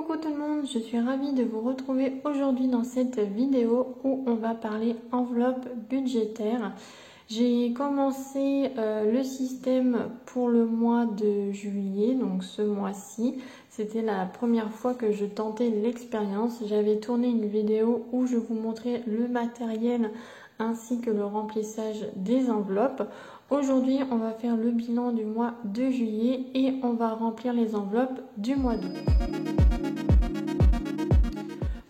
Coucou tout le monde, je suis ravie de vous retrouver aujourd'hui dans cette vidéo où on va parler enveloppe budgétaire. J'ai commencé le système pour le mois de juillet, donc ce mois-ci. C'était la première fois que je tentais l'expérience. J'avais tourné une vidéo où je vous montrais le matériel ainsi que le remplissage des enveloppes. Aujourd'hui, on va faire le bilan du mois de juillet et on va remplir les enveloppes du mois d'août.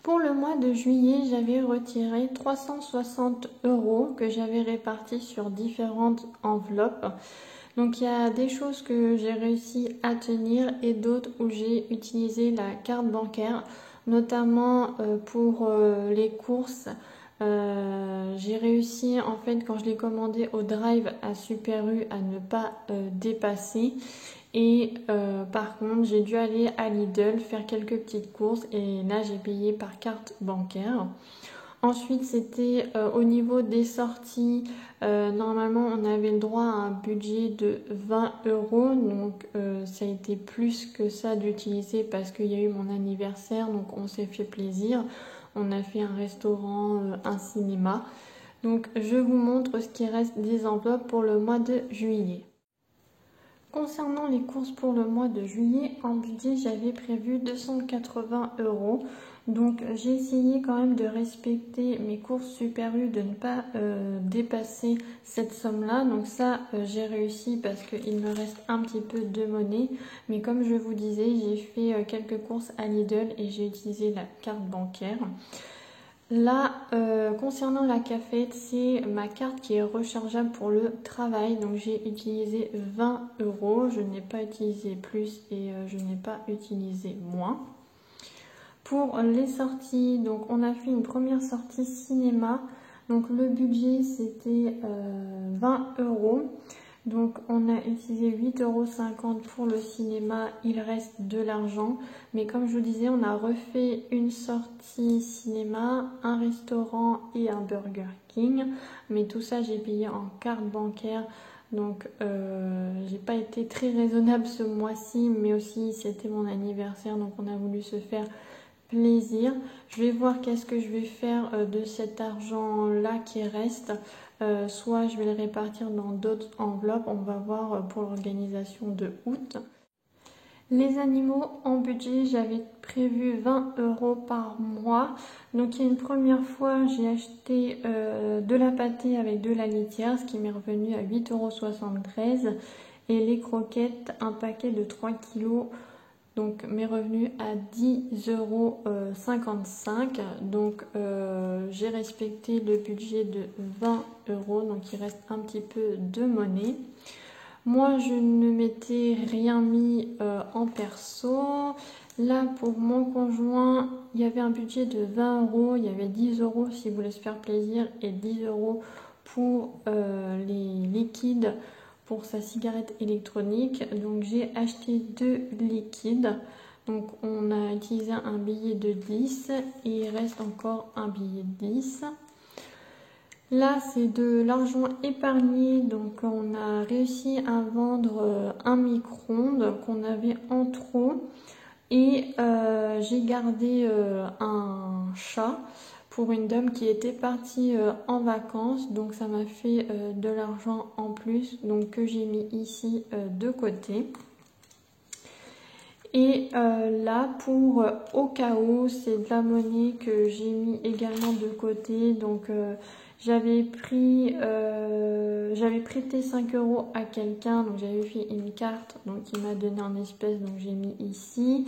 Pour le mois de juillet, j'avais retiré 360 € que j'avais répartis sur différentes enveloppes. Donc il y a des choses que j'ai réussi à tenir et d'autres où j'ai utilisé la carte bancaire, notamment pour les courses. J'ai réussi en fait quand je l'ai commandé au drive à Super U à ne pas dépasser. Et par contre, j'ai dû aller à Lidl faire quelques petites courses et là, j'ai payé par carte bancaire. Ensuite, c'était au niveau des sorties. Normalement, on avait le droit à un budget de 20 €. Donc, ça a été plus que ça d'utiliser parce qu'il y a eu mon anniversaire. Donc, on s'est fait plaisir. On a fait un restaurant, un cinéma. Donc, je vous montre ce qui reste des enveloppes pour le mois de juillet. Concernant les courses pour le mois de juillet, en budget, j'avais prévu 280 €. Donc, j'ai essayé quand même de respecter mes courses Super U, de ne pas dépasser cette somme-là. Donc ça, j'ai réussi parce qu'il me reste un petit peu de monnaie. Mais comme je vous disais, j'ai fait quelques courses à Lidl et j'ai utilisé la carte bancaire. Là, concernant la cafette, c'est ma carte qui est rechargeable pour le travail. Donc j'ai utilisé 20 €. Je n'ai pas utilisé plus et je n'ai pas utilisé moins. Pour les sorties, donc on a fait une première sortie cinéma. Donc le budget c'était 20 €. Donc on a utilisé 8,50 € pour le cinéma, il reste de l'argent. Mais comme je vous disais, on a refait une sortie cinéma, un restaurant et un Burger King. Mais tout ça, j'ai payé en carte bancaire. Donc j'ai pas été très raisonnable ce mois-ci, mais aussi c'était mon anniversaire, donc on a voulu se faire plaisir. Je vais voir qu'est-ce que je vais faire de cet argent-là qui reste. Soit je vais le répartir dans d'autres enveloppes, on va voir pour l'organisation de août. Les animaux en budget, j'avais prévu 20 € par mois. Donc il y a une première fois, j'ai acheté de la pâtée avec de la litière, ce qui m'est revenu à 8,73 €. Et les croquettes, un paquet de 3 kg. Donc mes revenus à 10,55 €. Donc j'ai respecté le budget de 20 €. Donc il reste un petit peu de monnaie. Moi je ne m'étais rien mis en perso. Là pour mon conjoint, il y avait un budget de 20 €. Il y avait 10 € s'il voulait se faire plaisir et 10 € pour les liquides pour sa cigarette électronique. Donc j'ai acheté 2 liquides. Donc on a utilisé un billet de 10 et il reste encore un billet de 10. Là c'est de l'argent épargné. Donc on a réussi à vendre un micro-ondes qu'on avait en trop. Et j'ai gardé un chat pour une dame qui était partie en vacances, donc ça m'a fait de l'argent en plus, donc que j'ai mis ici de côté. Et là pour au cas où, c'est de la monnaie que j'ai mis également de côté. Donc j'avais prêté 5 € à quelqu'un, donc j'avais fait une carte, donc il m'a donné en espèces, donc j'ai mis ici.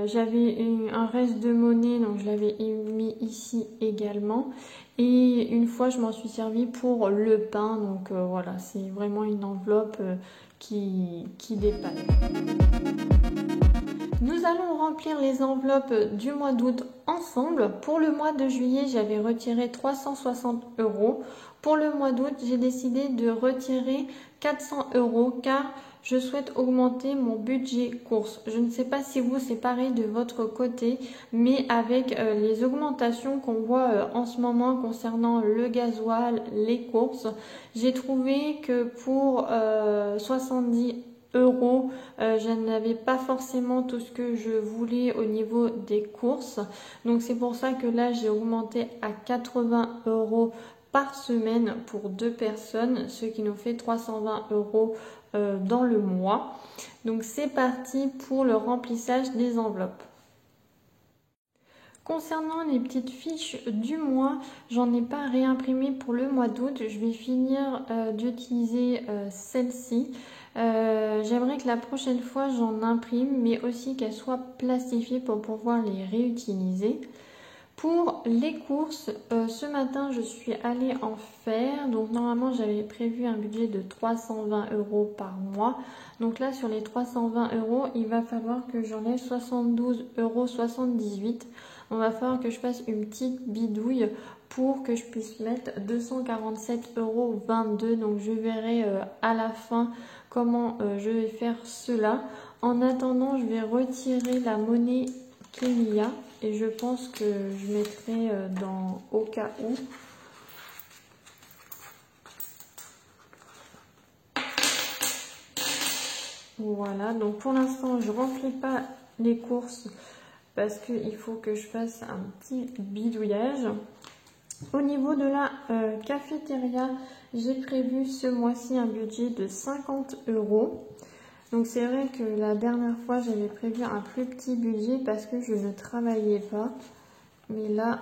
J'avais un reste de monnaie, donc je l'avais mis ici également. Et une fois, je m'en suis servi pour le pain. Donc voilà, c'est vraiment une enveloppe qui dépanne. Nous allons remplir les enveloppes du mois d'août ensemble. Pour le mois de juillet, j'avais retiré 360 €. Pour le mois d'août, j'ai décidé de retirer 400 € car je souhaite augmenter mon budget courses. Je ne sais pas si vous c'est pareil de votre côté, mais avec les augmentations qu'on voit en ce moment concernant le gasoil, les courses, j'ai trouvé que pour 70 euros. Je n'avais pas forcément tout ce que je voulais au niveau des courses. Donc c'est pour ça que là j'ai augmenté à 80 euros par semaine pour 2 personnes, ce qui nous fait 320 euros dans le mois. Donc c'est parti pour le remplissage des enveloppes. Concernant les petites fiches du mois, j'en ai pas réimprimé pour le mois d'août. Je vais finir d'utiliser celle-ci. J'aimerais que la prochaine fois j'en imprime, mais aussi qu'elles soient plastifiées pour pouvoir les réutiliser. Pour les courses, ce matin je suis allée en faire. Donc normalement j'avais prévu un budget de 320 euros par mois. Donc là sur les 320 euros, il va falloir que j'enlève 72,78 euros. On va falloir que je fasse une petite bidouille pour que je puisse mettre 247,22 euros. Donc je verrai à la fin comment je vais faire cela. En attendant, je vais retirer la monnaie qu'il y a et je pense que je mettrai dans au cas où. Voilà, donc pour l'instant je ne remplis pas les courses parce qu'il faut que je fasse un petit bidouillage. Au niveau de la cafétéria, j'ai prévu ce mois-ci un budget de 50 euros. Donc c'est vrai que la dernière fois j'avais prévu un plus petit budget parce que je ne travaillais pas. Mais là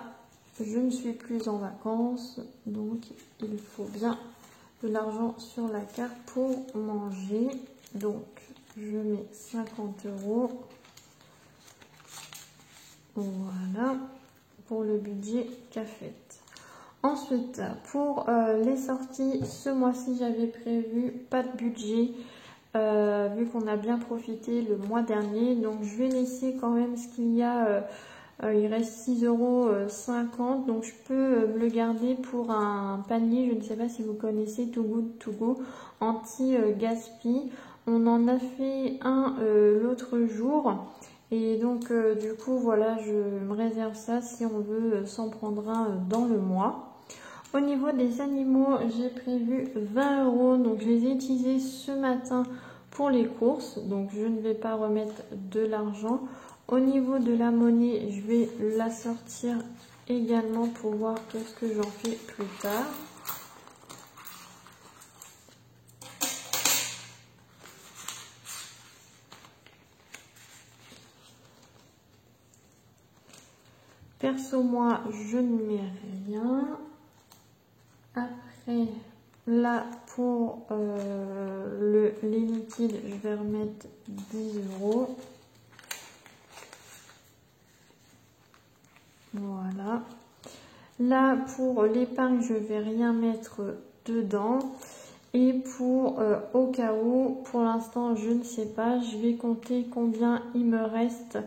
je ne suis plus en vacances, donc il faut bien de l'argent sur la carte pour manger. Donc je mets 50 euros. Voilà pour le budget cafette. Ensuite, pour les sorties, ce mois-ci, j'avais prévu pas de budget vu qu'on a bien profité le mois dernier. Donc, je vais laisser quand même ce qu'il y a. Il reste 6,50 euros. Donc, je peux me le garder pour un panier. Je ne sais pas si vous connaissez Too Good To Go anti-gaspi. On en a fait un l'autre jour. Et donc du coup voilà, je me réserve ça si on veut s'en prendre un dans le mois. Au niveau des animaux, j'ai prévu 20 euros. Donc je les ai utilisés ce matin pour les courses. Donc je ne vais pas remettre de l'argent. Au niveau de la monnaie, je vais la sortir également pour voir qu'est-ce que j'en fais plus tard. Perso, moi, je ne mets rien. Après, là, pour les liquides, je vais remettre 10 euros. Voilà. Là, pour l'épargne, je vais rien mettre dedans. Et pour au cas où, pour l'instant, je ne sais pas. Je vais compter combien il me reste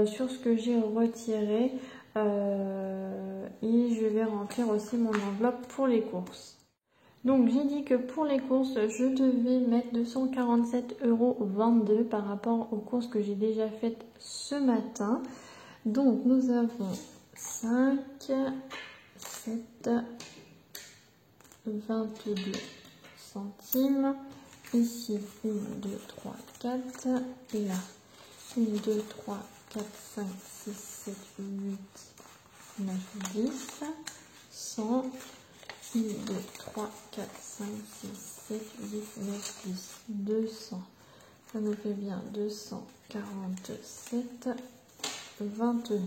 sur ce que j'ai retiré et je vais remplir aussi mon enveloppe pour les courses. Donc j'ai dit que pour les courses je devais mettre 247,22 euros par rapport aux courses que j'ai déjà faites ce matin. Donc nous avons 5, 7, 22 centimes. Ici 1, 2, 3, 4 et là 1, 2, 3, 4, 5, 6, 7, 8, 9, 10, 100, 1, 2, 3, 4, 5, 6, 7, 8, 9, 10, 200. Ça nous fait bien 247, 29.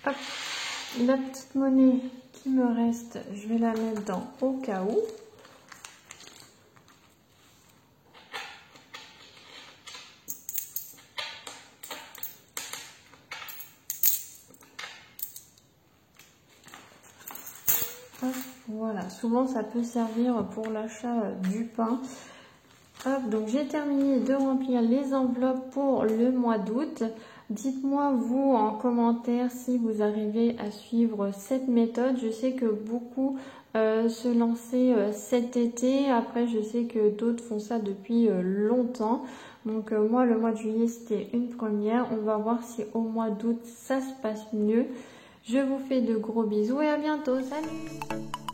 Hop, la petite monnaie qui me reste, je vais la mettre dans au cas où. Hop, Voilà, souvent ça peut servir pour l'achat du pain. Hop, donc j'ai terminé de remplir les enveloppes pour le mois d'août. Dites-moi vous en commentaire si vous arrivez à suivre cette méthode. Je sais que beaucoup se lançaient cet été. Après, je sais que d'autres font ça depuis longtemps. Donc moi, le mois de juillet, c'était une première. On va voir si au mois d'août, ça se passe mieux. Je vous fais de gros bisous et à bientôt. Salut!